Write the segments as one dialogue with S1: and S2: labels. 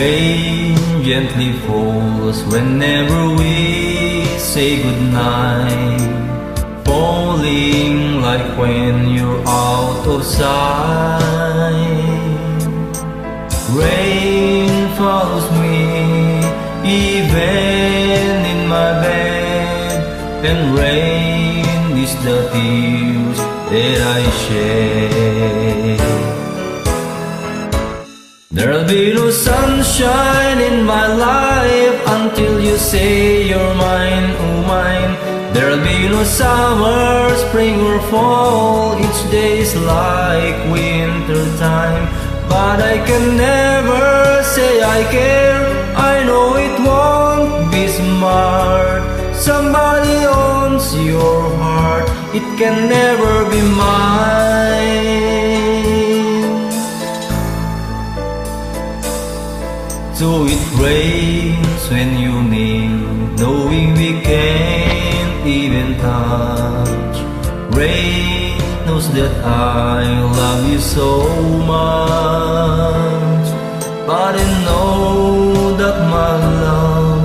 S1: Rain gently falls whenever we say goodnight, falling like when you're out of sight. Rain follows me even in my bed, and rain is the tears that I shed. There'll be no sunshine in my life until you say you're mine, oh mine. There'll be no summer, spring or fall, each day's like winter time. But I can never say I care, I know it won't be smart. Somebody owns your heart, it can never be mine. So it rains when you need, knowing we can't even touch. Rain knows that I love you so much, but I know that my love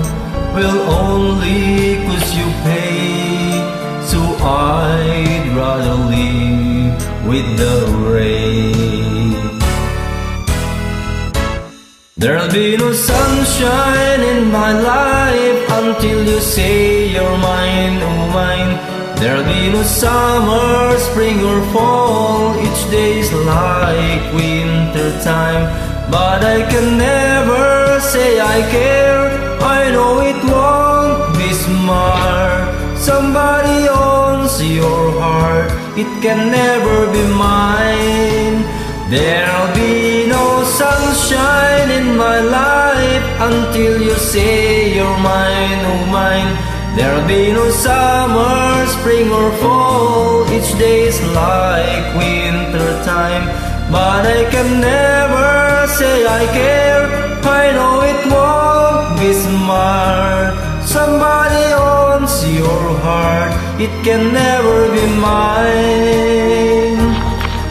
S1: will only cause you pain. So I'd rather live with the rain. There'll be no sunshine in my life until you say you're mine, oh mine. There'll be no summer, spring or fall, each day's like winter time. But I can never say I care, I know it won't be smart. Somebody owns your heart, it can never be mine. There'll be no sunshine in my life until you say you're mine, oh mine. There'll be no summer, spring or fall, each day's like winter time. But I can never say I care, I know it won't be smart. Somebody owns your heart, it can never be mine.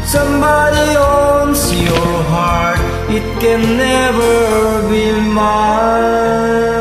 S1: Somebody owns your heart, it can never be mine.